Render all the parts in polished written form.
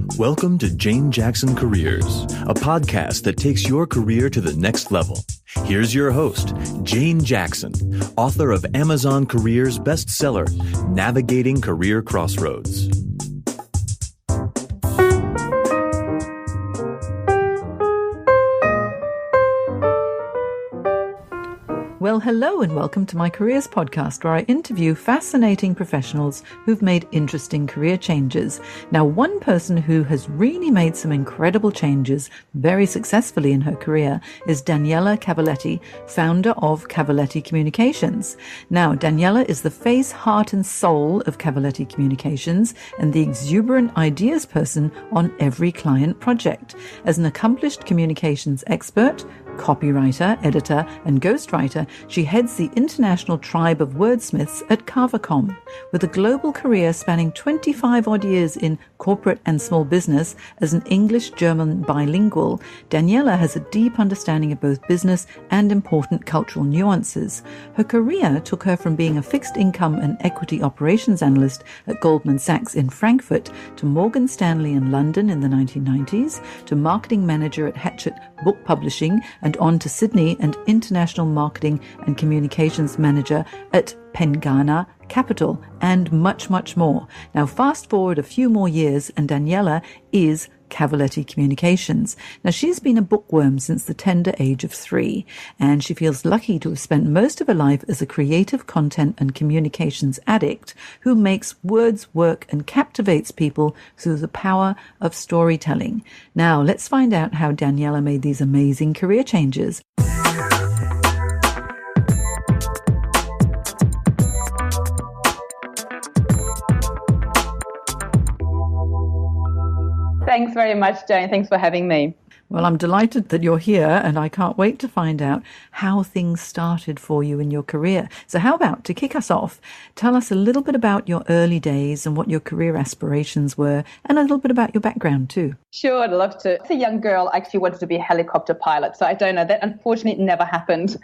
Welcome to Jane Jackson Careers, a podcast that takes your career to the next level. Here's your host, Jane Jackson, author of Amazon Careers bestseller, Navigating Career Crossroads. Well, hello and welcome to my Careers podcast, where I interview fascinating professionals who've made interesting career changes. Now, one person who has really made some incredible changes very successfully in her career is Daniela Cavalletti, founder of Cavalletti Communications. Now, Daniela is the face, heart and soul of Cavalletti Communications and the exuberant ideas person on every client project. As an accomplished communications expert, copywriter, editor, and ghostwriter, she heads the international tribe of wordsmiths at CavaCom. With a global career spanning 25-odd years in corporate and small business as an English-German bilingual, Daniela has a deep understanding of both business and important cultural nuances. Her career took her from being a fixed income and equity operations analyst at Goldman Sachs in Frankfurt to Morgan Stanley in London in the 1990s, to marketing manager at Hachette Book Publishing, and on to Sydney and international marketing and communications manager at Pengana Capital, and much, much more. Now, fast forward a few more years, and Daniela is Cavalletti Communications. Now, she's been a bookworm since the tender age of 3, and she feels lucky to have spent most of her life as a creative content and communications addict who makes words work and captivates people through the power of storytelling. Now, let's find out how Daniela made these amazing career changes. Thanks very much, Jane. Thanks for having me. Well, I'm delighted that you're here, and I can't wait to find out how things started for you in your career. So how about, to kick us off, tell us a little bit about your early days and what your career aspirations were, and a little bit about your background too. Sure, I'd love to. As a young girl, I actually wanted to be a helicopter pilot, so I don't know. That unfortunately never happened.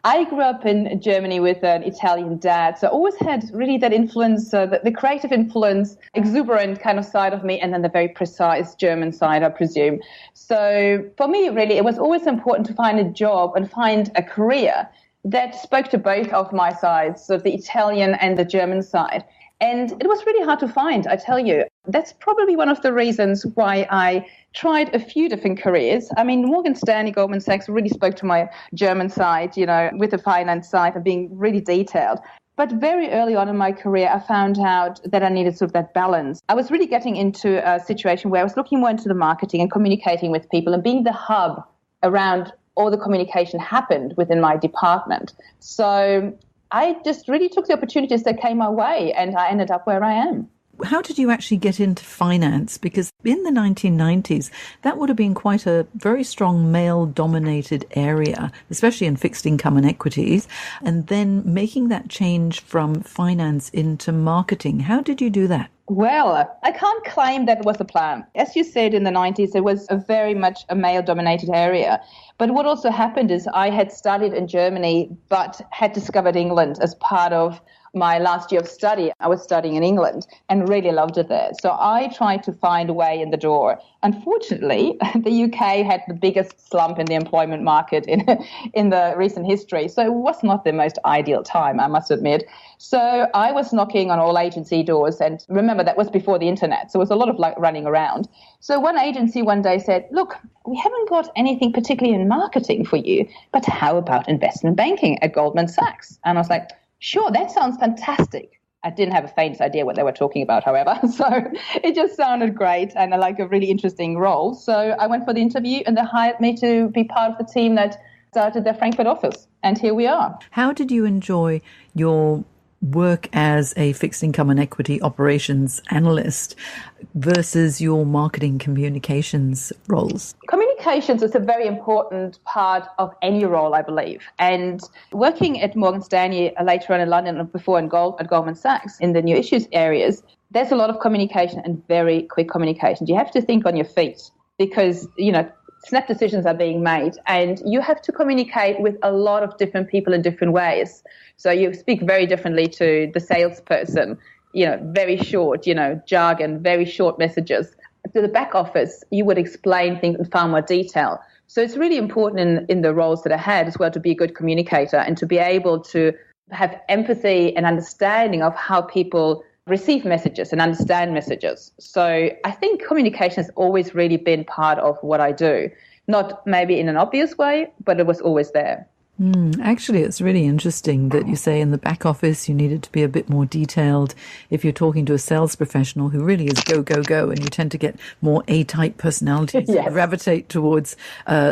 I grew up in Germany with an Italian dad, so I always had really that influence, the creative influence, exuberant kind of side of me, and then the very precise German side, I presume. So for me, really, it was always important to find a job and find a career that spoke to both of my sides, so the Italian and the German side. And it was really hard to find, I tell you. That's probably one of the reasons why I tried a few different careers. I mean, Morgan Stanley, Goldman Sachs really spoke to my German side, with the finance side and being really detailed. But very early on in my career, I found out that I needed sort of that balance. I was really getting into a situation where I was looking more into the marketing and communicating with people and being the hub around all the communication happened within my department. So I just really took the opportunities that came my way, and I ended up where I am. How did you actually get into finance? Because in the 1990s, that would have been quite a very strong male-dominated area, especially in fixed income and equities. And then making that change from finance into marketing, how did you do that? Well, I can't claim that was the plan. As you said, in the 90s, it was a very much a male-dominated area. But what also happened is I had studied in Germany, but had discovered England as part of my last year of study. I was studying in England and really loved it there. So I tried to find a way in the door. Unfortunately, the UK had the biggest slump in the employment market in the recent history. So it was not the most ideal time, I must admit. So I was knocking on all agency doors. And remember, that was before the internet. So it was a lot of running around. So one agency one day said, look, we haven't got anything particularly in marketing for you, but how about investment banking at Goldman Sachs? And I was like, sure, that sounds fantastic. I didn't have a faint idea what they were talking about, however. So it just sounded great and like a really interesting role. So I went for the interview and they hired me to be part of the team that started their Frankfurt office. And here we are. How did you enjoy your work as a fixed income and equity operations analyst versus your marketing communications roles? Communications is a very important part of any role, I believe. And working at Morgan Stanley later on in London and before at Goldman Sachs in the new issues areas, there's a lot of communication and very quick communication. You have to think on your feet because, snap decisions are being made and you have to communicate with a lot of different people in different ways. So you speak very differently to the salesperson, very short, jargon, very short messages. to the back office, you would explain things in far more detail. So it's really important in the roles that I had as well to be a good communicator and to be able to have empathy and understanding of how people receive messages and understand messages. So I think communication has always really been part of what I do. Not maybe in an obvious way, but it was always there. Actually, it's really interesting that you say in the back office you needed to be a bit more detailed. If you're talking to a sales professional who really is go, go, go, and you tend to get more A-type personalities that gravitate towards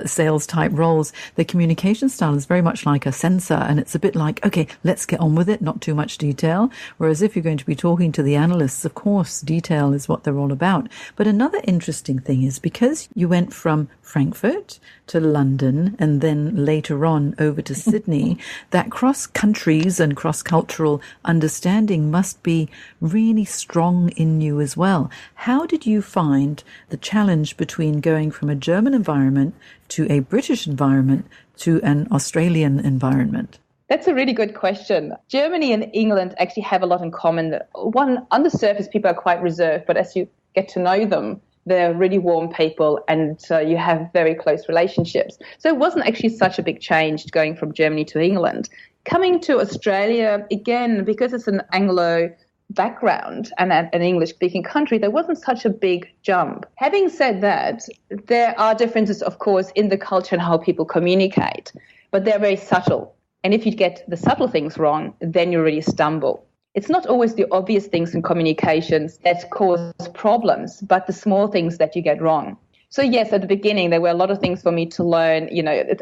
sales-type roles, the communication style is very much like a sensor, and it's a bit like, okay, let's get on with it, not too much detail. Whereas if you're going to be talking to the analysts, of course, detail is what they're all about. But another interesting thing is because you went from Frankfurt to London and then later on over to Sydney, that cross countries and cross cultural understanding must be really strong in you as well. How did you find the challenge between going from a German environment to a British environment to an Australian environment? That's a really good question. Germany and England actually have a lot in common. One, on the surface, people are quite reserved, but as you get to know them, they're really warm people and you have very close relationships. So it wasn't actually such a big change going from Germany to England. Coming to Australia, again, because it's an Anglo background and an English-speaking country, there wasn't such a big jump. Having said that, there are differences, of course, in the culture and how people communicate, but they're very subtle. And if you get the subtle things wrong, then you really stumble. It's not always the obvious things in communications that cause problems, but the small things that you get wrong. So yes, at the beginning, there were a lot of things for me to learn.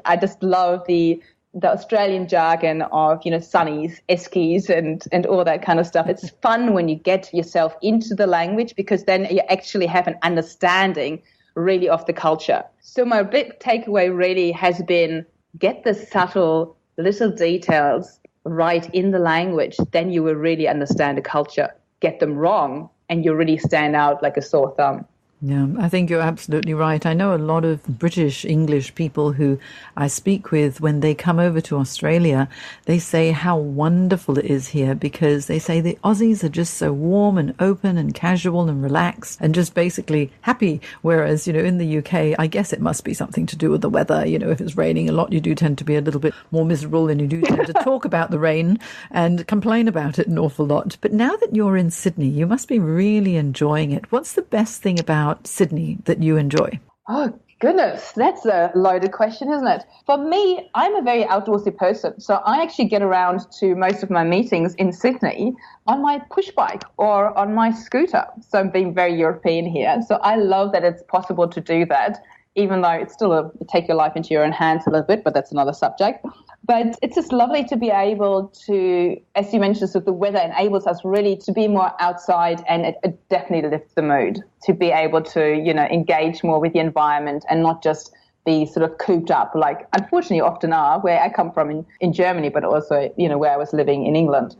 I just love the Australian jargon of, sunnies, eskies, and all that kind of stuff. It's fun when you get yourself into the language because then you actually have an understanding really of the culture. So my big takeaway really has been get the subtle little details right in the language, then you will really understand the culture. Get them wrong, and you really stand out like a sore thumb. Yeah, I think you're absolutely right. I know a lot of British English people who I speak with when they come over to Australia, they say how wonderful it is here because they say the Aussies are just so warm and open and casual and relaxed and just basically happy. Whereas, in the UK, I guess it must be something to do with the weather. If it's raining a lot, you do tend to be a little bit more miserable and you do tend to talk about the rain and complain about it an awful lot. But now that you're in Sydney, you must be really enjoying it. What's the best thing about Sydney that you enjoy? Oh, goodness, that's a loaded question, isn't it? For me, I'm a very outdoorsy person. So I actually get around to most of my meetings in Sydney on my push bike or on my scooter. So I'm being very European here. So I love that it's possible to do that, even though it's still take your life into your own hands a little bit, but that's another subject. But it's just lovely to be able to, as you mentioned, so the weather enables us really to be more outside, and it definitely lifts the mood to be able to, engage more with the environment and not just be sort of cooped up like, unfortunately, often are where I come from in Germany, but also, where I was living in England.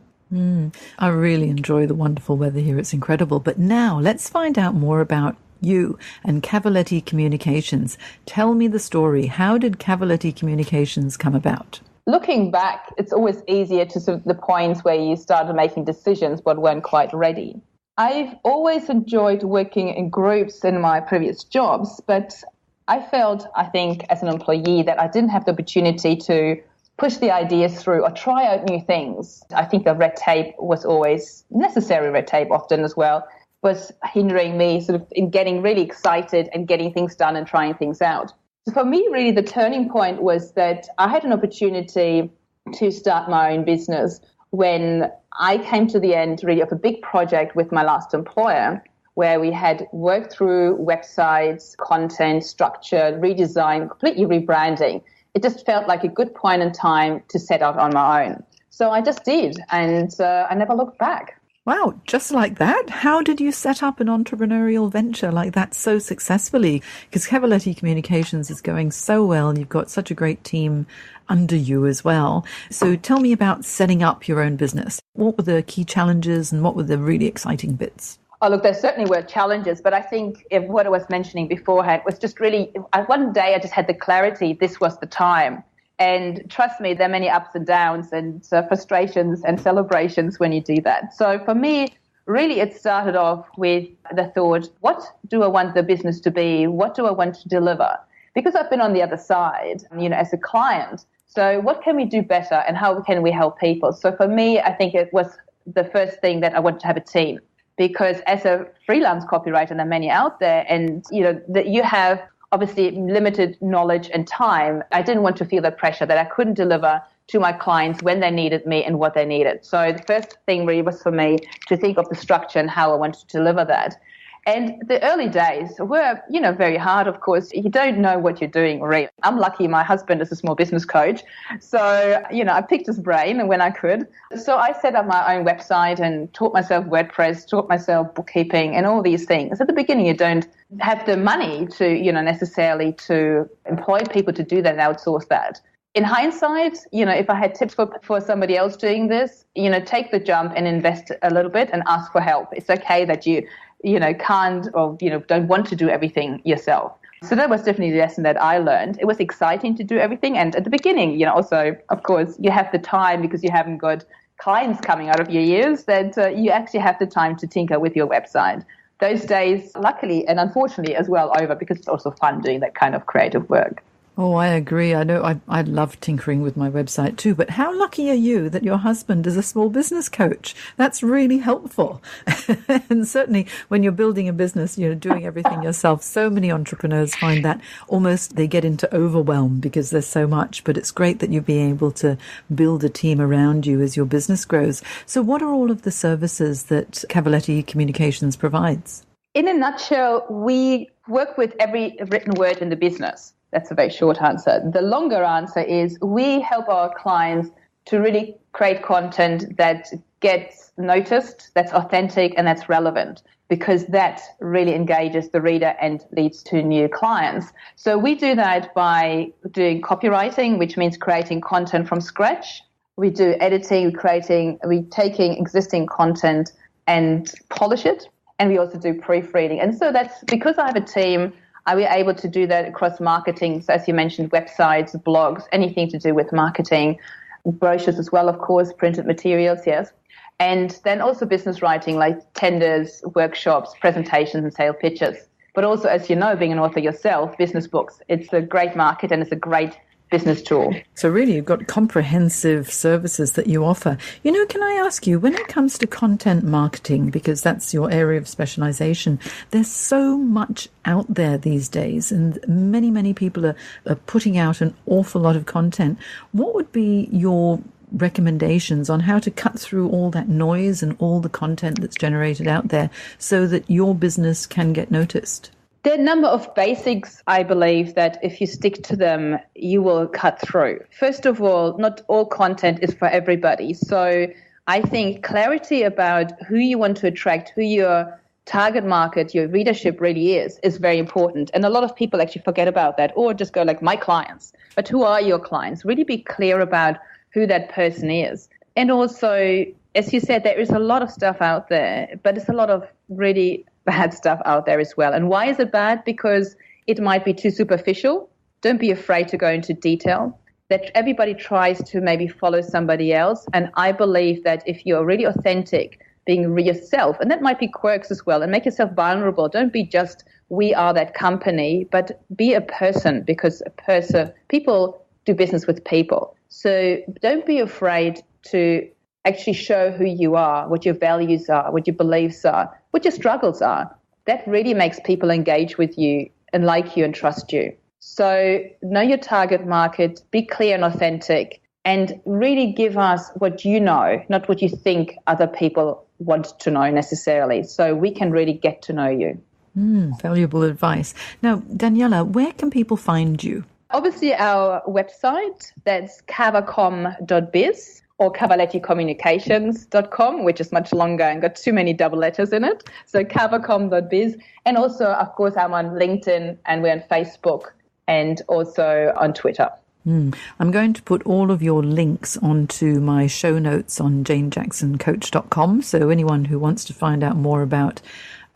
I really enjoy the wonderful weather here. It's incredible. But now let's find out more about you and Cavalletti Communications. Tell me the story. How did Cavalletti Communications come about? Looking back, it's always easier to sort of the points where you started making decisions but weren't quite ready. I've always enjoyed working in groups in my previous jobs, but I felt, I think, as an employee that I didn't have the opportunity to push the ideas through or try out new things. I think the red tape was always necessary, red tape often as well, was hindering me sort of in getting really excited and getting things done and trying things out. So for me, really, the turning point was that I had an opportunity to start my own business when I came to the end really of a big project with my last employer where we had worked through websites, content, structure, redesign, completely rebranding. It just felt like a good point in time to set out on my own. So I just did, and I never looked back. Wow, just like that? How did you set up an entrepreneurial venture like that so successfully? Because Cavalletti Communications is going so well and you've got such a great team under you as well. So tell me about setting up your own business. What were the key challenges and what were the really exciting bits? Oh, look, there certainly were challenges, but I think what I was mentioning beforehand was just really, one day I just had the clarity, this was the time. And trust me, there are many ups and downs and frustrations and celebrations when you do that. So for me, really it started off with the thought, what do I want the business to be? What do I want to deliver? Because I've been on the other side, as a client. So what can we do better and how can we help people? So for me, I think it was the first thing that I wanted to have a team, because as a freelance copywriter, and there are many out there, and that you have obviously limited knowledge and time, I didn't want to feel the pressure that I couldn't deliver to my clients when they needed me and what they needed. So the first thing really was for me to think of the structure and how I wanted to deliver that. And the early days were, very hard, of course. You don't know what you're doing, really. I'm lucky my husband is a small business coach. So, I picked his brain when I could. So I set up my own website and taught myself WordPress, taught myself bookkeeping and all these things. At the beginning, you don't have the money to, necessarily to employ people to do that and outsource that. In hindsight, if I had tips for somebody else doing this, take the jump and invest a little bit and ask for help. It's okay that you can't or, don't want to do everything yourself. So that was definitely the lesson that I learned. It was exciting to do everything. And at the beginning, also, of course, you have the time because you haven't got clients coming out of your ears that you actually have the time to tinker with your website. Those days, luckily and unfortunately as well, over, because it's also fun doing that kind of creative work. Oh, I agree. I know I love tinkering with my website too, but how lucky are you that your husband is a small business coach? That's really helpful. And certainly when you're building a business, doing everything yourself, so many entrepreneurs find that almost they get into overwhelm because there's so much, but it's great that you're being able to build a team around you as your business grows. So what are all of the services that Cavalletti Communications provides? In a nutshell, we work with every written word in the business. That's a very short answer. The longer answer is we help our clients to really create content that gets noticed, that's authentic, and that's relevant, because that really engages the reader and leads to new clients. So we do that by doing copywriting, which means creating content from scratch. We do editing, we taking existing content and polish it. And we also do proofreading. And so that's because I have a team, we're able to do that across marketing. So as you mentioned, websites, blogs, anything to do with marketing, brochures as well, of course, printed materials, yes. And then also business writing, like tenders, workshops, presentations, and sale pitches. But also, as you know, being an author yourself, business books. It's a great market and it's a great business tool. So really, you've got comprehensive services that you offer. Can I ask you, when it comes to content marketing, because that's your area of specialization, there's so much out there these days, and many, many people are putting out an awful lot of content. What would be your recommendations on how to cut through all that noise and all the content that's generated out there so that your business can get noticed? There are a number of basics, I believe, that if you stick to them, you will cut through. First of all, not all content is for everybody. So I think clarity about who you want to attract, who your target market, your readership really is very important. And a lot of people actually forget about that or just go like, my clients. But who are your clients? Really be clear about who that person is. And also, as you said, there is a lot of stuff out there, but there's a lot of really bad stuff out there as well. And why is it bad? Because it might be too superficial. Don't be afraid to go into detail. That everybody tries to maybe follow somebody else. And I believe that if you're really authentic, being yourself, and that might be quirks as well, and make yourself vulnerable. Don't be just, we are that company, but be a person, because people do business with people. So don't be afraid to actually show who you are, what your values are, what your beliefs are, what your struggles are. That really makes people engage with you and like you and trust you. So know your target market, be clear and authentic, and really give us what you know, not what you think other people want to know necessarily. So we can really get to know you. Valuable advice. Now, Daniela, where can people find you? Obviously, our website, that's CavaCom.biz. or CavallettiCommunications.com, which is much longer and got too many double letters in it. So CavaCom.biz. And also, of course, I'm on LinkedIn and we're on Facebook and also on Twitter. I'm going to put all of your links onto my show notes on janejacksoncoach.com. So anyone who wants to find out more about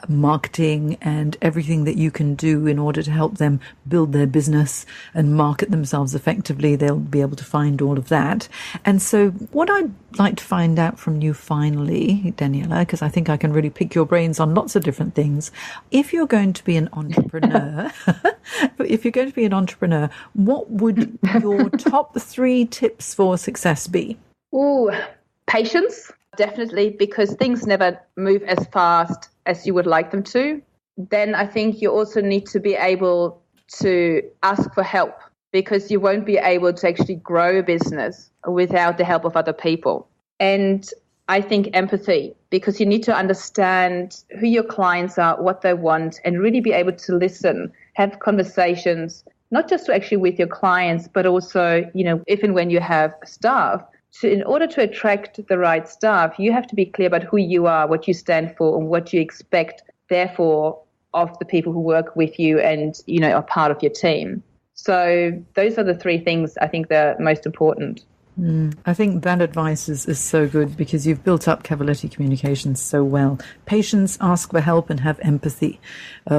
marketing and everything that you can do in order to help them build their business and market themselves effectively. They'll be able to find all of that. And so what I'd like to find out from you finally, Daniela, because I think I can really pick your brains on lots of different things. If you're going to be an entrepreneur, what would your top 3 tips for success be? Ooh, patience, definitely, because things never move as fast as you would like them to. Then I think you also need to be able to ask for help, because you won't be able to actually grow a business without the help of other people. And I think empathy, because you need to understand who your clients are, what they want, and really be able to listen, have conversations, not just actually with your clients, but also, if and when you have staff. So in order to attract the right staff, you have to be clear about who you are, what you stand for, and what you expect, therefore, of the people who work with you and, are part of your team. So those are the 3 things I think that are most important. I think that advice is so good, because you've built up Cavalletti Communications so well. Patience, ask for help, and have empathy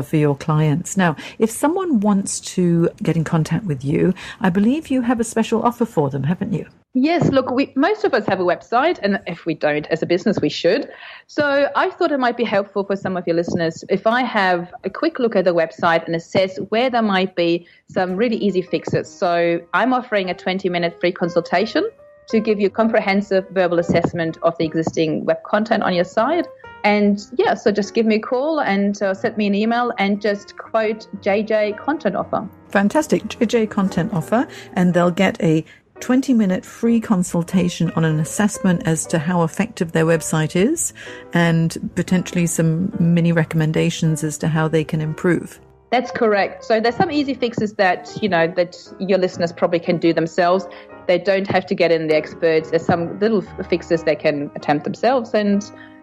for your clients. Now, if someone wants to get in contact with you, I believe you have a special offer for them, haven't you? Yes, look, most of us have a website, and if we don't as a business, we should. So I thought it might be helpful for some of your listeners if I have a quick look at the website and assess where there might be some really easy fixes. So I'm offering a 20-minute free consultation to give you a comprehensive verbal assessment of the existing web content on your site. And so just give me a call and send me an email and just quote JJ Content Offer. Fantastic, JJ Content Offer, and they'll get a 20-minute free consultation on an assessment as to how effective their website is, and potentially some mini recommendations as to how they can improve. That's correct. So there's some easy fixes that, that your listeners probably can do themselves. They don't have to get in the experts. There's some little fixes they can attempt themselves, and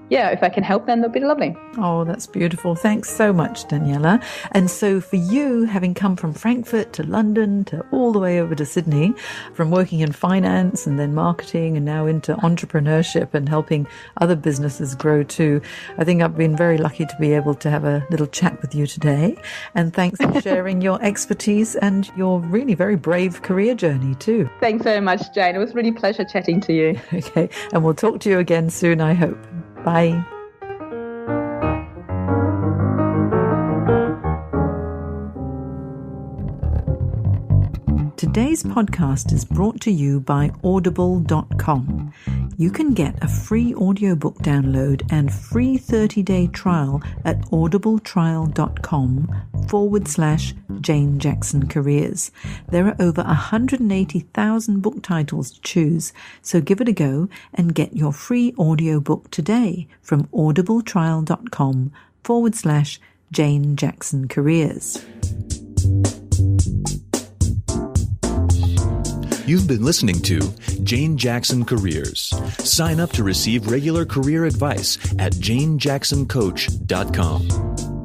if I can help them, that'd be lovely. Oh, that's beautiful. Thanks so much, Daniela. And so for you, having come from Frankfurt to London to all the way over to Sydney, from working in finance and then marketing and now into entrepreneurship and helping other businesses grow too, I think I've been very lucky to be able to have a little chat with you today. And thanks for sharing your expertise and your really very brave career journey too. Thanks so much, Jane. It was really a pleasure chatting to you. Okay. And we'll talk to you again soon, I hope. Bye. Today's podcast is brought to you by audible.com. You can get a free audiobook download and free 30-day trial at audibletrial.com/Jane Jackson Careers. There are over 180,000 book titles to choose, so give it a go and get your free audiobook today from audibletrial.com/Jane Jackson Careers. You've been listening to Jane Jackson Careers. Sign up to receive regular career advice at janejacksoncoach.com.